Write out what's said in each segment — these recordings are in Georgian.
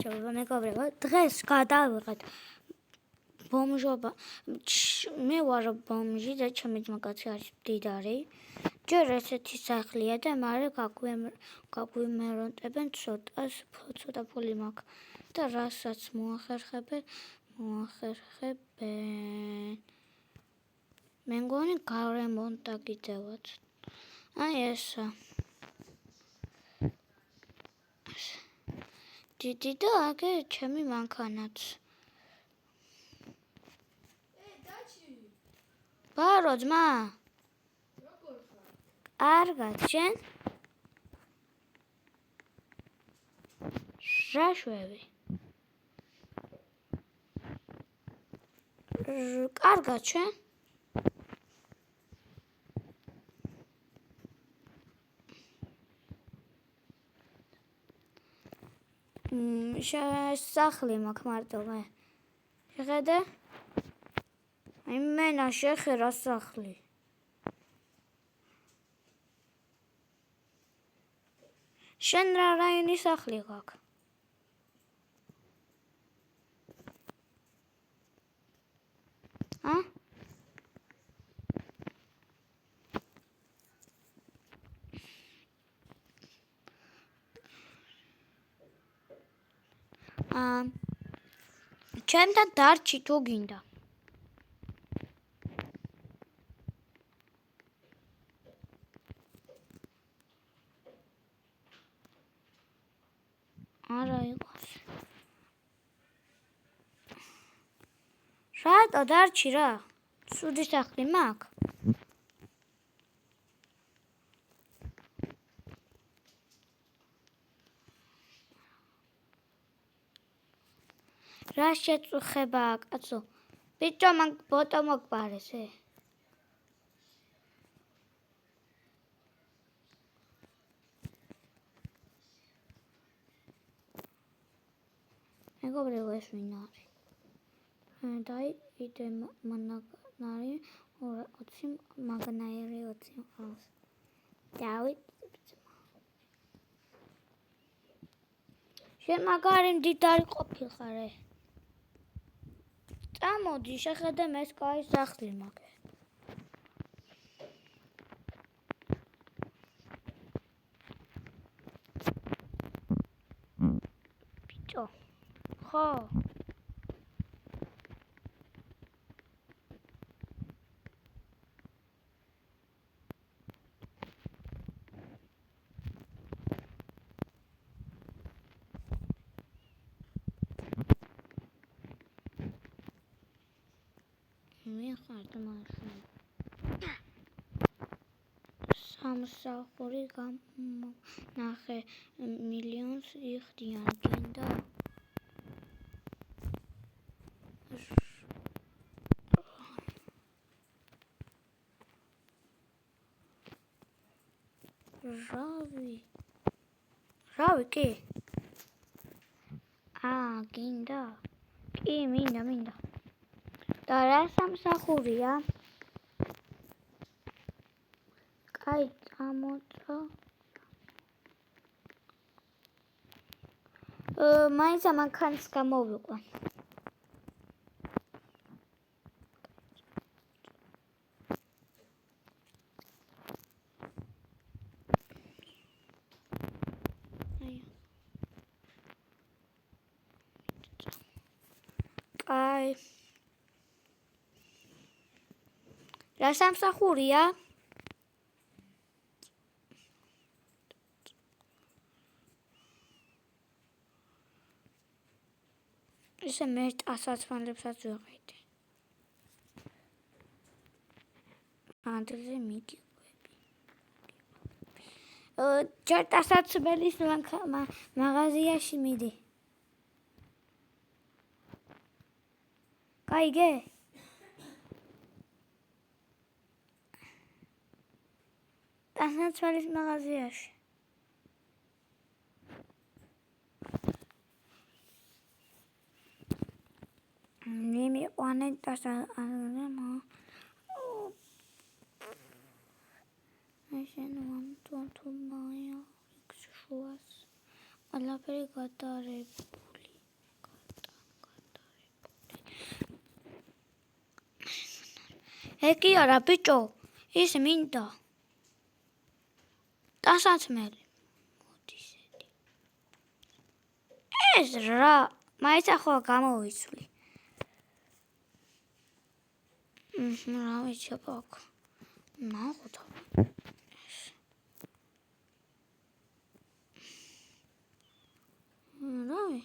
ჩავა მეგობრებო, დღეს გადავიღეთ ბომჟობა. მე ვარ ბომჟი და ჩემი ძმაკაცი არის მდიდარი. ჯერ ესეთი სახლია და მალე გაგვიმერონტებენ ცოტა ფული მაქვს და რასაც მოახერხებენ. მე მგონი გარემონტა კიდევაც. აი ესა. დიდი და აგე ჩემი მანქანაც. ბარო ძმა. კარგად, შენ? რა შვები? კარგად, შენ? სახლი მაქვს მარტო მე. შეხედე? იმენა შეხე რა სახლი. შენ რა რაიონის სახლი გაქვს? ჩემთან დარჩი თუ გინდა. არა იყოს. რატო დარჩი რა? ცუდი სახლი მაქვს? რა შეწუხებაა კაცო? ბიჭო მან ბოტო მოგპარეს ე? მეგობრებო ეს ვინ არის? დაიდე მანაგნარი 20 მაგნაირი 20 ყავს. დავით შენ მაგარი მდიდარი ყოფილხარ ე? წამოდი შეხედე მეც კაი სახლი მაქვს. ბიჭო ხო მიხარდა მაშინ სამსახური გამონახე მილიონს იხდიან გინდა რავი კი გინდა კი მინდა და რა სამსახურია? კაი წამოწა. მაინც ამანქანს გამოვიყვან. კაი რა სამსახურია? ისე მე ასაცმელებსაც ვიყიდე. ანდრე მიგიყვები. ჯერ ასაცმელის მაღაზიაში მიდი. კაიგე? ასაცმელის მაღაზიაში. მიმიყვანე შენ ვამტვარ თუ მაია იქ შუას ყველაფერი გადარებული. Eki არა ბიჭო, ის მინდა. დასაცმელი. მოდისეთი. ეს რა, მაინც ახლა გამოვიცვლი. რა ვიცი აბა. ნახოთ. რავი.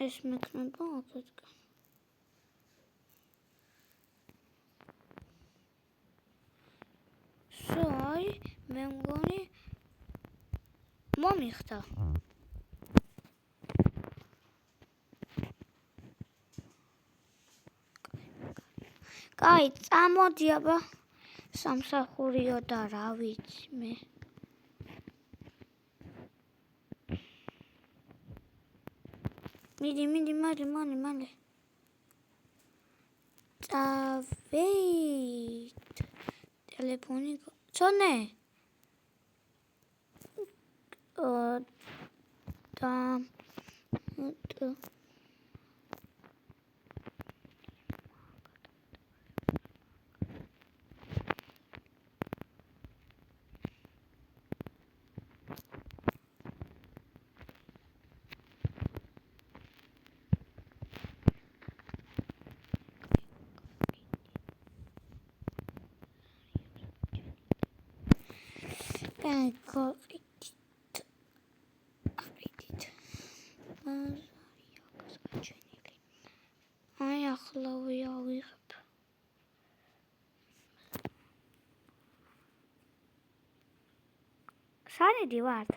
ეს მექნება აკეთე. სოი, მე მგონი მომიხდა. კაი, წამოდი აბა. სამსახურიო და რა ვიცი მე. მიდი, მალე. წავით. ტელეფონი ცონე. და აი ახლა ვიავიღებ. სანიდი ვარ.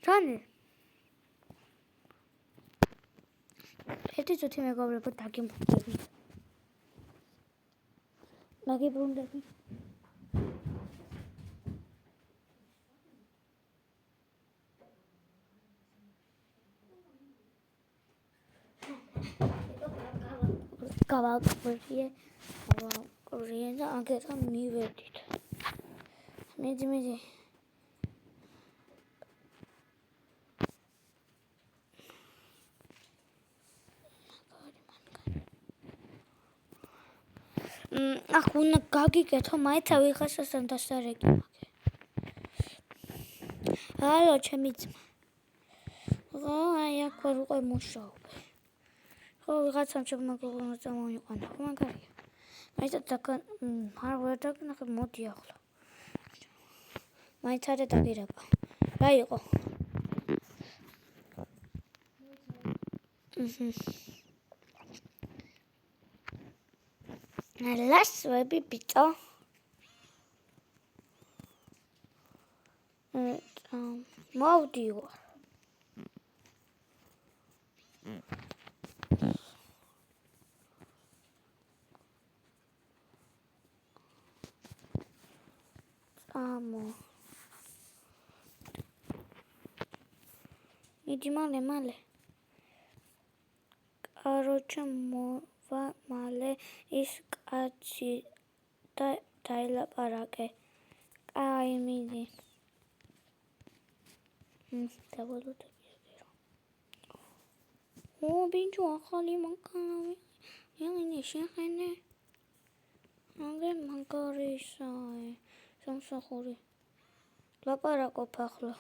სანი. ერთი წუთი მეგობრებო დაგიმბრუნდებით. გავაკვრიე და აგერა მივედით. მიდი. აქ უნდა გაგიკეთო მაინც ვიღაცასთან დასარეკი მაგე. ჰალო ჩემი ძმა. აი აქ ვარ უკვე მუშაობ. ხო ვიღაცამ შემოგოღონა წამოიყვანა. ხო მაგარია. მაინც არ ვერ დაგნახე მოდი ახლა. მაინც არ დაგირეკა. რა იყო? ლასვები ბიჭო. მოვდივარ. მიდი მალე. კაროჩე მოვა მალე ის კაცი და დაილაპარაკე. კაი მიდი. დავალოდები. ბიჭო ახალი მანქანა მიგინე შეხენე. აგე მაგარისაა. სამსახური. ლაპარაკობ ახლა.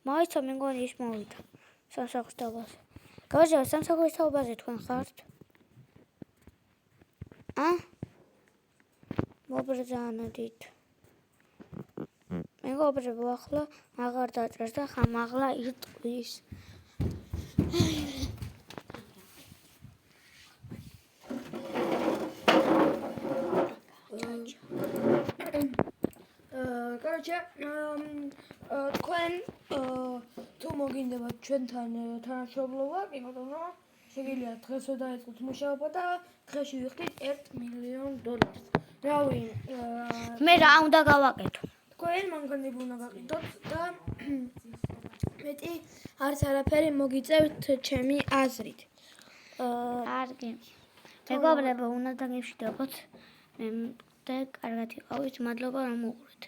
მაინც მეგონი ის მოვიდა. სამსახურის თაობაზე. გავაჟღერე სამსახურის თაობაზე თქვენ ხართ? მობრძანდით. მეგობრებო ახლა აღარ დაჭერს და ხამაღლა იტყვის. Короче, თქვენ თუ მოგინდებათ ჩვენთან თანამშრომლობა, კი ბატონო, შეგიძლიათ დღესვე დაიწყოთ მუშაობა და დღეში ვიხდით $1 მილიონ. რავი, მე რა უნდა გავაკეთო? თქვენ მანქანები უნდა გაყიდოთ და მეტი არც არაფერი მოგიწევთ ჩემი აზრით. კარგი. მეგობრებო, უნდა დაგემშვიდობოთ. მე და კარგად იყავით. მადლობა რომ უყურეთ.